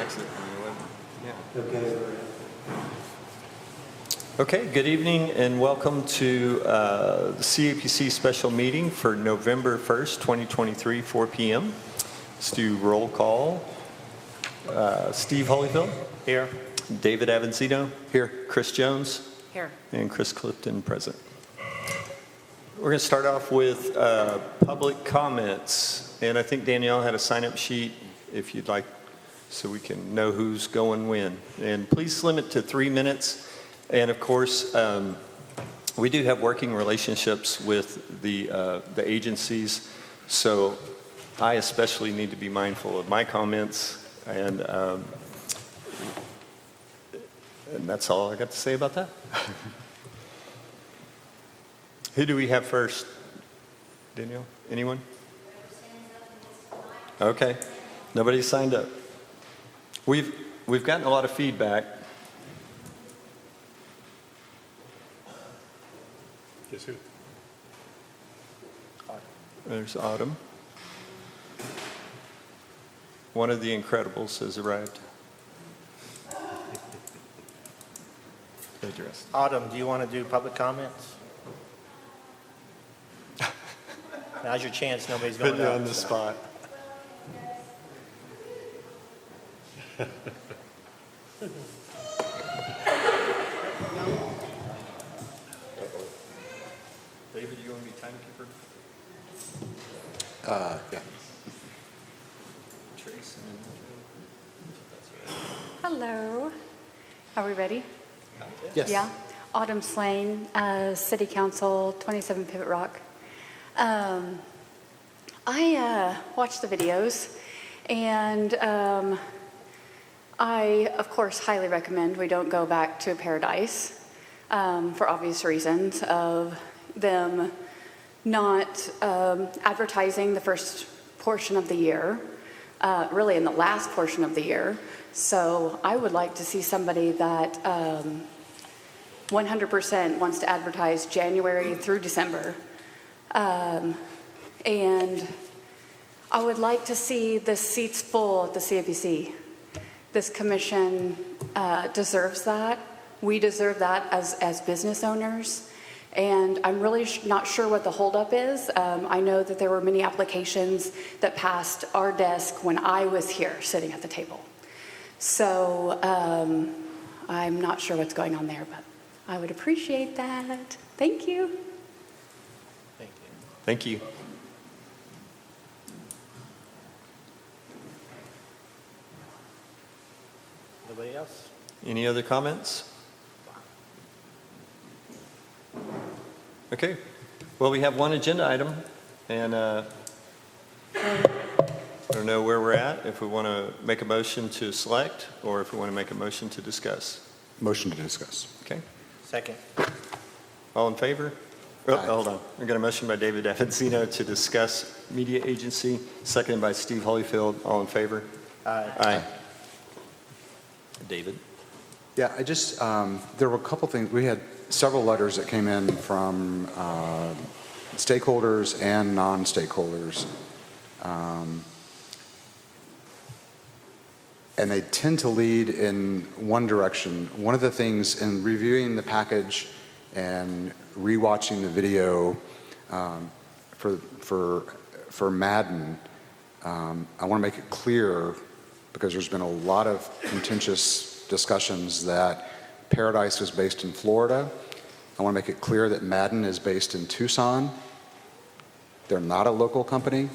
exit. Yeah. Okay. Okay, good evening and welcome to the CAPC special meeting for November 1st, 2023, 4 p.m. Let's do roll call. Steve Holyfield. Here. David Avanzino. Here. Chris Jones. Here. And Chris Clifton present. We're going to start off with public comments. And I think Danielle had a sign-up sheet if you'd like, so we can know who's going when. And please limit to 3 minutes. And of course, we do have working relationships with the agencies, so I especially need to be mindful of my comments, and that's all I got to say about that. Who do we have first? Danielle? Anyone? Okay. Nobody signed up. We've gotten a lot of feedback. Guess who? There's Autumn. One of the Incredibles has arrived. Addressed. Autumn, do you want to do public comments? Now's your chance. Nobody's going Put you out. on the spot. David, you want to be timekeeper? Yeah. Trace Hello. Are we ready? Yes. Yeah. Autumn Slane, City Council, 27 Pivot Rock. I watched the videos, and I, of course, highly recommend we don't go back to Paradise for obvious reasons of them not advertising the first portion of the year, really in the last portion of the year. So I would like to see somebody that 100% wants to advertise January through December. And I would like to see the seats full at the CAPC. This commission deserves that. We deserve that as business owners. And I'm really not sure what the holdup is. I know that there were many applications that passed our desk when I was here sitting at the table. So I'm not sure what's going on there, but I would appreciate that. Thank you. Thank you. Thank you. Nobody else? Any other comments? Okay. Well, we have one agenda item, and I don't know where we're at, if we want to make a motion to select or if we want to make a motion to discuss. Motion to discuss. Okay. Second. All in favor? Oh, Aye. hold on. We got a motion by David Avanzino to discuss media agency, seconded by Steve Holyfield. All in favor? Aye. Aye. David? Yeah, I just, there were a couple things. We had several letters that came in from stakeholders and non-stakeholders. And they tend to lead in one direction. One of the things in reviewing the package and rewatching the video for Madden, I want to make it clear, because there's been a lot of contentious discussions that Paradise was based in Florida. I want to make it clear that Madden is based in Tucson. They're not a local company.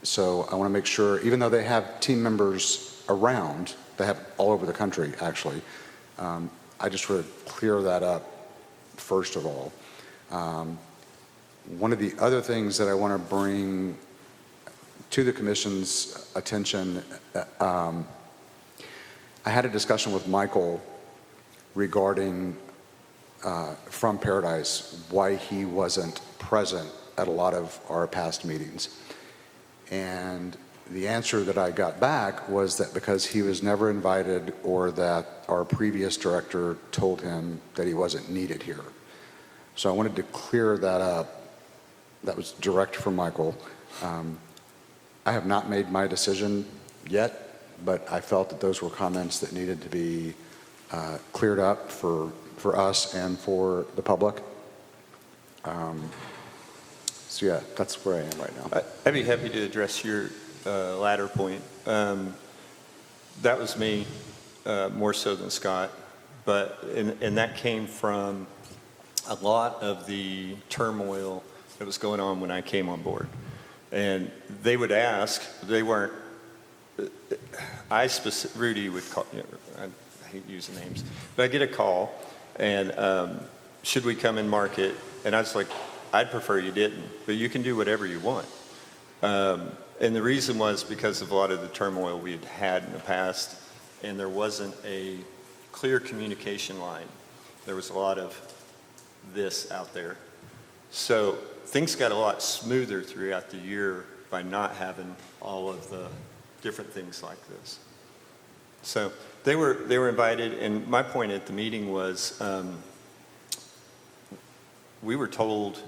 So I want to make sure, even though they have team members around, they have all over the country actually, I just want to clear that up first of all. One of the other things that I want to bring to the Commission's attention, I had a discussion with Michael regarding from Paradise why he wasn't present at a lot of our past meetings. And the answer that I got back was that because he was never invited, or that our previous director told him that he wasn't needed here. So I wanted to clear that up. That was direct from Michael. I have not made my decision yet, but I felt that those were comments that needed to be cleared up for us and for the public. So yeah, that's where I am right now. I'd be happy to address your latter point. That was me, more so than Scott, and that came from a lot of the turmoil that was going on when I came on board. And they would ask, they weren't, Rudy would call, I hate using names, but I get a call, and should we come and market? And I was like, I'd prefer you didn't, but you can do whatever you want. And the reason was because of a lot of the turmoil we had had in the past, and there wasn't a clear communication line. There was a lot of this out there. So things got a lot smoother throughout the year by not having all of the different things like this. So they were invited, and my point at the meeting was we were told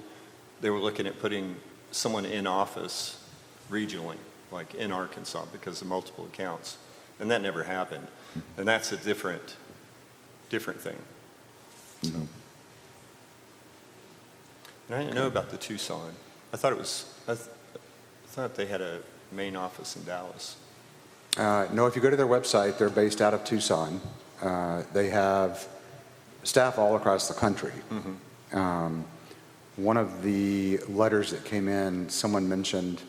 they were looking at putting someone in office regionally, like in Arkansas, because of multiple accounts, and that never happened. And that's a different thing. So. And I didn't know about the Tucson. I thought they had a main office in Dallas. No, if you go to their website, they're based out of Tucson. They have staff all across the country. Mm-hmm. One of the letters that came in, someone mentioned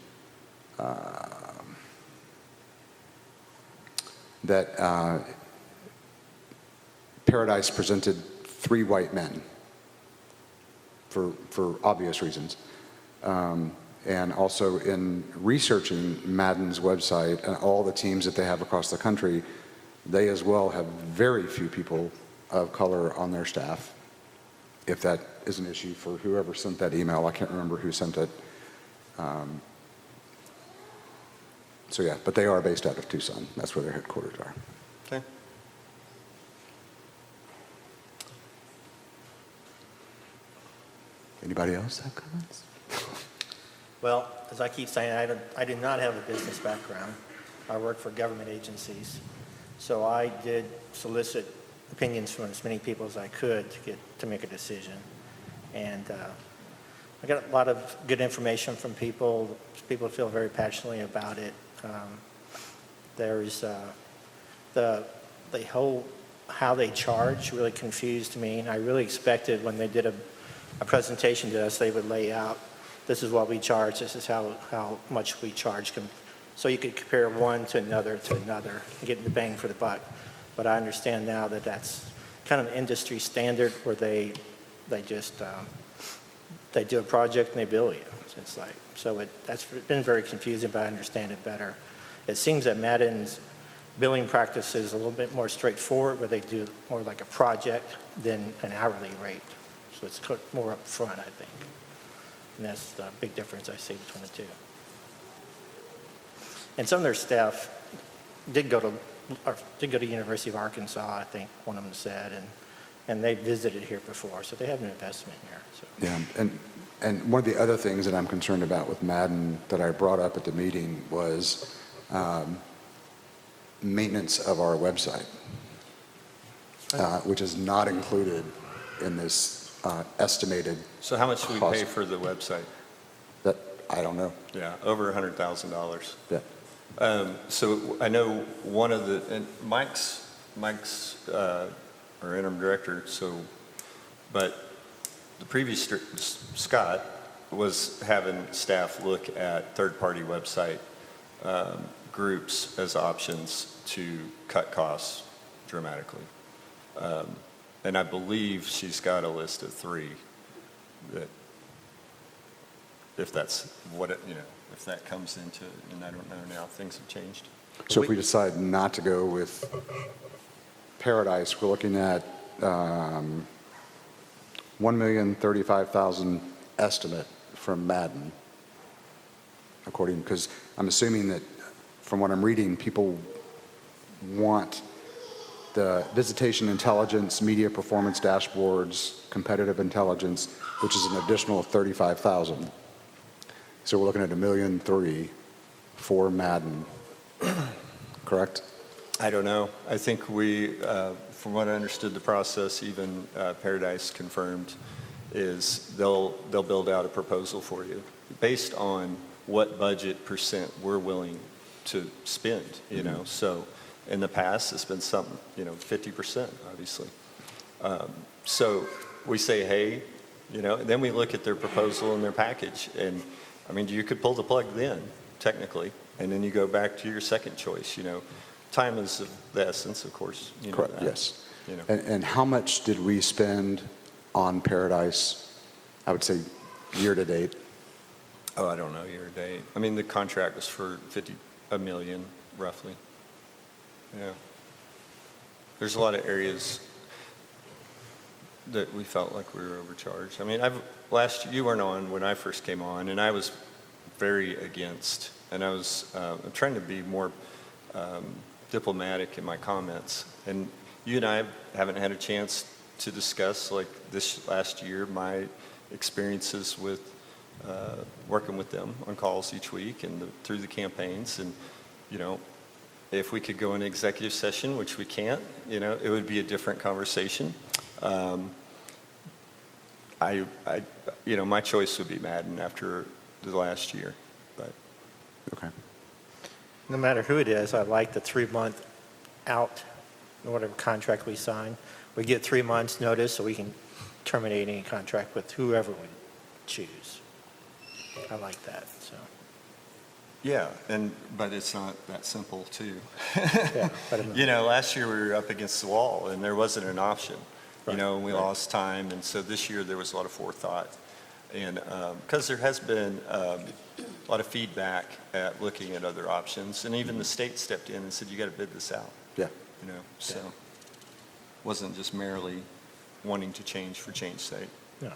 that Paradise presented 3 white men for obvious reasons. And also in researching Madden's website and all the teams that they have across the country, they as well have very few people of color on their staff. If that is an issue for whoever sent that email, I can't remember who sent it. So yeah, but they are based out of Tucson. That's where their headquarters are. Okay. Anybody else have comments? Well, as I keep saying, I do not have a business background. I work for government agencies. So I did solicit opinions from as many people as I could to make a decision. And I got a lot of good information from people. People feel very passionately about it. There's the whole how they charge really confused me. And I really expected when they did a presentation to us, they would lay out, this is what we charge, this is how much we charge. So you could compare one to another and get the bang for the buck. But I understand now that that's kind of an industry standard where they just they do a project and they bill you. That's been very confusing, but I understand it better. It seems that Madden's billing practice is a little bit more straightforward, where they do more like a project than an hourly rate. So it's more upfront, I think. And that's the big difference I see between the two. And some of their staff did go to University of Arkansas, I think one of them said, and they visited here before, so they have an investment here. So. Yeah, and one of the other things that I'm concerned about with Madden that I brought up at the meeting was maintenance of our website, which is not included in this estimated. So how much do we cost. pay for the website? That I don't know. Yeah, over $100,000. Yeah. So I know one of the, and Mike's our interim director, but the previous Scott was having staff look at third-party website groups as options to cut costs dramatically. And I believe she's got a list of 3 that, if that's what it, if that comes into, and I don't know now, things have changed. So if we decide not to go with Paradise, we're looking at $1,035,000 estimate from Madden, because I'm assuming that from what I'm reading, people want the visitation intelligence, media performance dashboards, competitive intelligence, which is an additional $35,000. So we're looking at $1,300,000 for Madden, correct? I don't know. I think we, from what I understood the process, even Paradise confirmed, is they'll build out a proposal for you based on what budget percent we're willing to spend, you know. So in the past, it's been something, 50%, obviously. So we say, hey, then we look at their proposal and their package. And I mean, you could pull the plug then, technically, and then you go back to your second choice, Time is of the essence, of course. You know Correct, that, yes. you know. And how much did we spend on Paradise, I would say, year to date? Oh, I don't know, year to date. I mean, the contract was for $1 million, roughly. Yeah. There's a lot of areas that we felt like we were overcharged. I mean, you weren't on when I first came on, and I was very against, and I was I'm trying to be more diplomatic in my comments. And you and I haven't had a chance to discuss, like this last year, my experiences with working with them on calls each week and through the campaigns. And, if we could go in executive session, which we can't, it would be a different conversation. My choice would be Madden after the last year, but. Okay. No matter who it is, I like the 3-month out, whatever contract we sign. We get 3 months notice so we can terminate any contract with whoever we choose. I like that, so. Yeah, but it's not that simple, too. Yeah, Last year we were up against the wall, and there wasn't an option, Right, and we right. lost time, and so this year there was a lot of forethought. And because there has been a lot of feedback at looking at other options, and even the state stepped in and said, you got to bid this out, Yeah. so it wasn't just merely wanting to change for change's sake. No.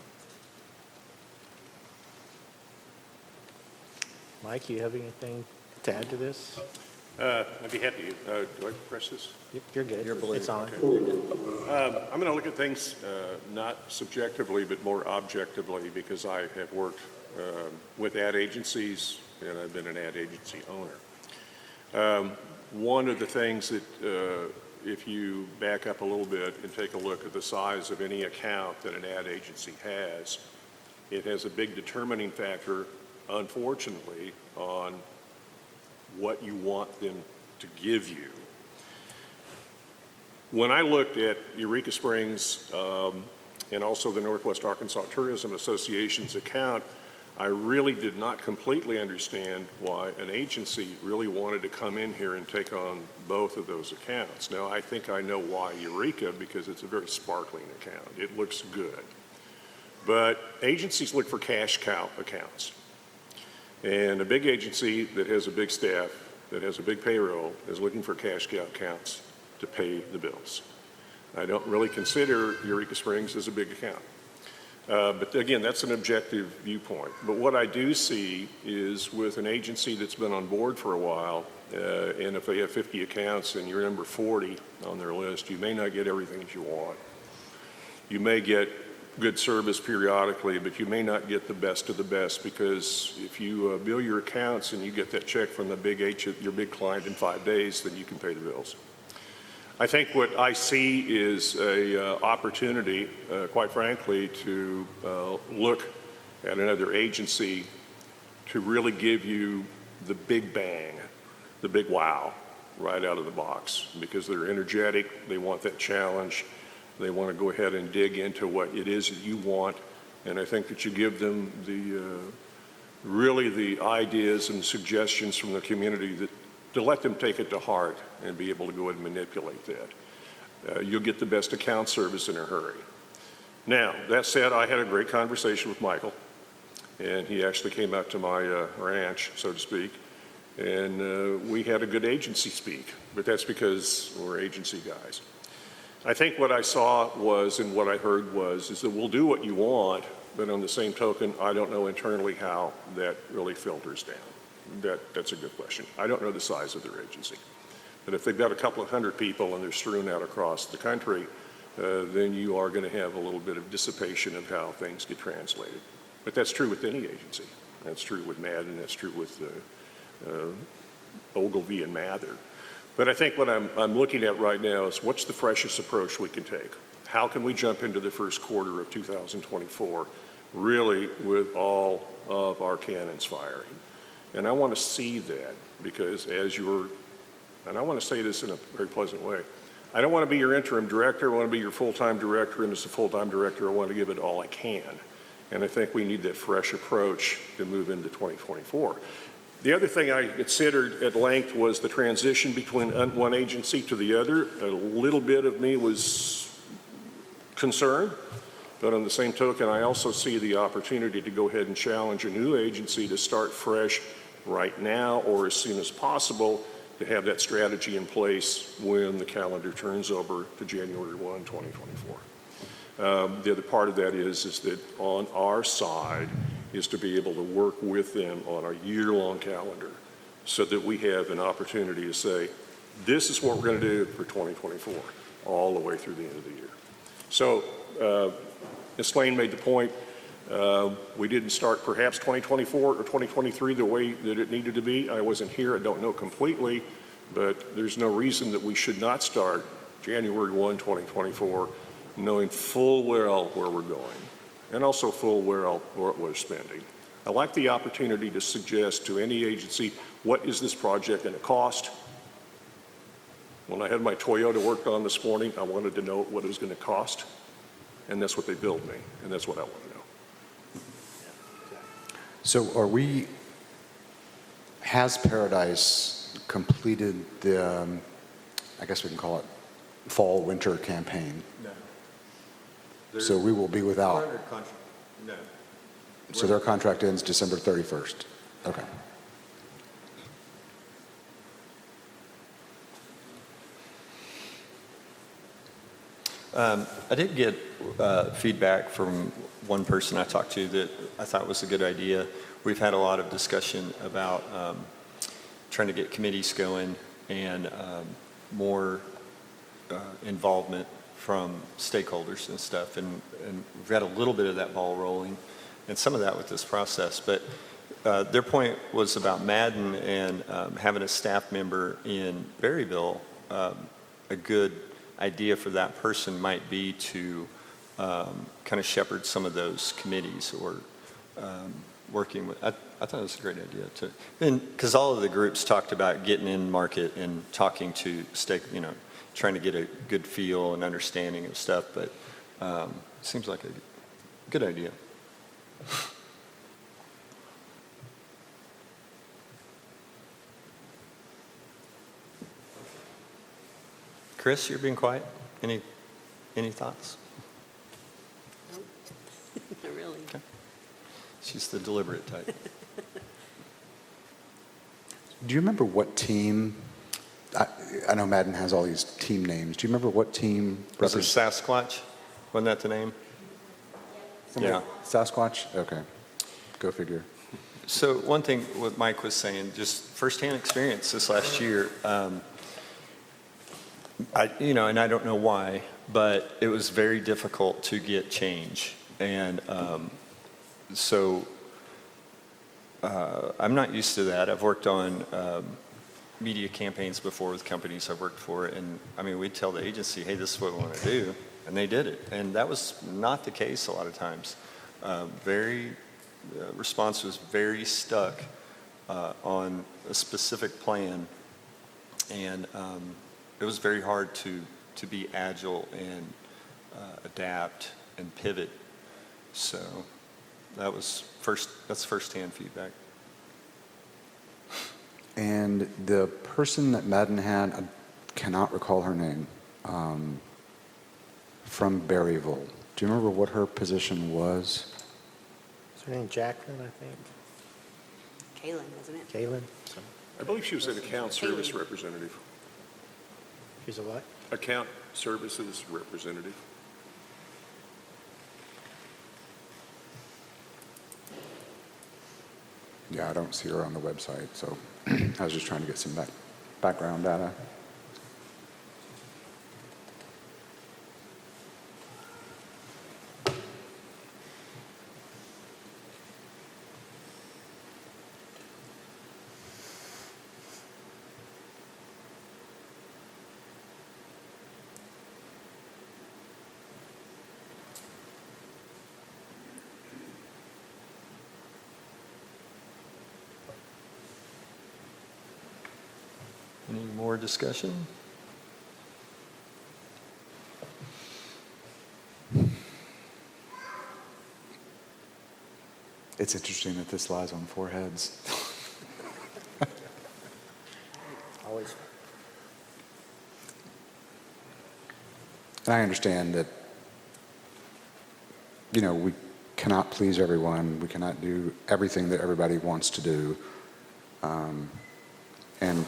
Mike, you have anything to add to this? I'd be happy. Do I press this? You're good. It's on. I'm going to look at things not subjectively, but more objectively, because I have worked with ad agencies, and I've been an ad agency owner. One of the things that, if you back up a little bit and take a look at the size of any account that an ad agency has, it has a big determining factor, unfortunately, on what you want them to give you. When I looked at Eureka Springs and also the Northwest Arkansas Tourism Association's account, I really did not completely understand why an agency really wanted to come in here and take on both of those accounts. Now, I think I know why Eureka, because it's a very sparkling account. It looks good. But agencies look for cash cow accounts. And a big agency that has a big staff, that has a big payroll, is looking for cash cow accounts to pay the bills. I don't really consider Eureka Springs as a big account. But again, that's an objective viewpoint. But what I do see is with an agency that's been on board for a while, and if they have 50 accounts and you're number 40 on their list, you may not get everything that you want. You may get good service periodically, but you may not get the best of the best, because if you bill your accounts and you get that check from your big client in 5 days, then you can pay the bills. I think what I see is a opportunity, quite frankly, to look at another agency to really give you the big bang, the big wow, right out of the box, because they're energetic, they want that challenge, they want to go ahead and dig into what it is that you want, and I think that you give them really the ideas and suggestions from the community to let them take it to heart and be able to go ahead and manipulate that. You'll get the best account service in a hurry. Now, that said, I had a great conversation with Michael, and he actually came out to my ranch, so to speak, and we had a good agency speak, but that's because we're agency guys. I think what I saw was, and what I heard was, is that we'll do what you want, but on the same token, I don't know internally how that really filters down. That's a good question. I don't know the size of their agency. But if they've got a couple of hundred people and they're strewn out across the country, then you are going to have a little bit of dissipation of how things get translated. But that's true with any agency. That's true with Madden, that's true with Ogilvy and Mather. But I think what I'm looking at right now is what's the freshest approach we can take? How can we jump into the first quarter of 2024 really with all of our cannons firing? And I want to see that because and I want to say this in a very pleasant way, I don't want to be your interim director, I want to be your full-time director, and as a full-time director, I want to give it all I can. And I think we need that fresh approach to move into 2024. The other thing I considered at length was the transition between one agency to the other. A little bit of me was concerned, but on the same token, I also see the opportunity to go ahead and challenge a new agency to start fresh right now or as soon as possible to have that strategy in place when the calendar turns over to January 1, 2024. The other part of that is that on our side is to be able to work with them on a year-long calendar so that we have an opportunity to say, this is what we're going to do for 2024, all the way through the end of the year. So, Ms. Lane made the point, we didn't start perhaps 2024 or 2023 the way that it needed to be. I wasn't here, I don't know completely, but there's no reason that we should not start January 1, 2024, knowing full well where we're going, and also full well what we're spending. I like the opportunity to suggest to any agency, what is this project going to cost? When I had my Toyota worked on this morning, I wanted to know what it was going to cost, and that's what they billed me, and that's what I want to know. So has Paradise completed the, I guess we can call it fall-winter campaign? No. So we will be without, No. so their contract ends December 31st? Okay. I did get feedback from one person I talked to that I thought was a good idea. We've had a lot of discussion about trying to get committees going and more involvement from stakeholders and stuff. And we've got a little bit of that ball rolling and some of that with this process. But their point was about Madden and having a staff member in Berryville. A good idea for that person might be to kind of shepherd some of those committees or working with, I thought it was a great idea too. And because all of the groups talked about getting in market and talking to trying to get a good feel and understanding of stuff, but it seems like a good idea. Chris, you're being quiet. Any thoughts? Nope. Not really. Okay. She's the deliberate type. Do you remember what team, I know Madden has all these team names. Do you remember what team? Was it Sasquatch? Wasn't that the name? Yeah. Sasquatch? Okay. Go figure. So one thing what Mike was saying, just firsthand experience this last year, and I don't know why, but it was very difficult to get change. And so I'm not used to that. I've worked on media campaigns before with companies I've worked for. And I mean, we'd tell the agency, hey, this is what we want to do. And they did it. And that was not the case a lot of times. Response was very stuck on a specific plan. And it was very hard to be agile and adapt and pivot. So that's firsthand feedback. And the person that Madden had, I cannot recall her name, from Berryville. Do you remember what her position was? Is her name Jacqueline, I think? Kaylin, isn't it? Kaylin? I believe she was an account service representative. She's a what? Account services representative. Yeah, I don't see her on the website, so I was just trying to get some background data. more discussion? It's interesting that this lies on 4 heads. Always. And I understand that, we cannot please everyone. We cannot do everything that everybody wants to do. And,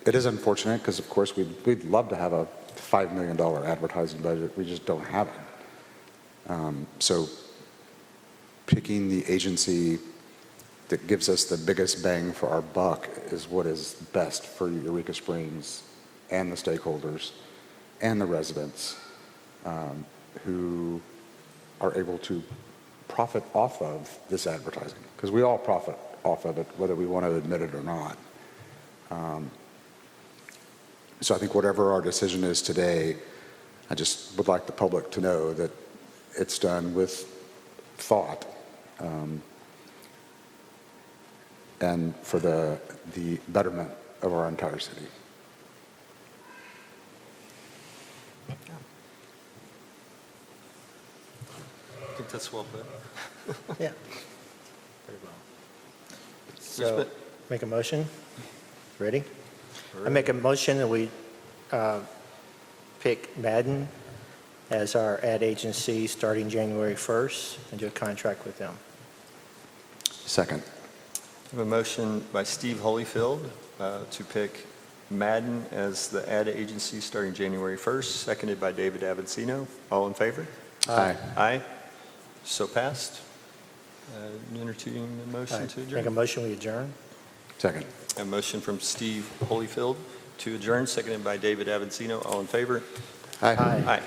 it is unfortunate because, of course, we'd love to have a $5 million advertising budget. We just don't have it. So picking the agency that gives us the biggest bang for our buck is what is best for Eureka Springs and the stakeholders and the residents who are able to profit off of this advertising, because we all profit off of it, whether we want to admit it or not. So I think whatever our decision is today, I just would like the public to know that it's done with thought and for the betterment of our entire city. I think that's well put. Yeah. Very well. So, make a motion? Ready? I make a motion that we pick Madden as our ad agency starting January 1st and do a contract with them. Second. I have a motion by Steve Holyfield to pick Madden as the ad agency starting January 1st, seconded by David Avancino. All in favor? Aye. Aye. So passed. Entertaining the motion to Make a adjourn. motion, we adjourn? Second. A motion from Steve Holyfield to adjourn, seconded by David Avancino. All in favor? Aye. Aye.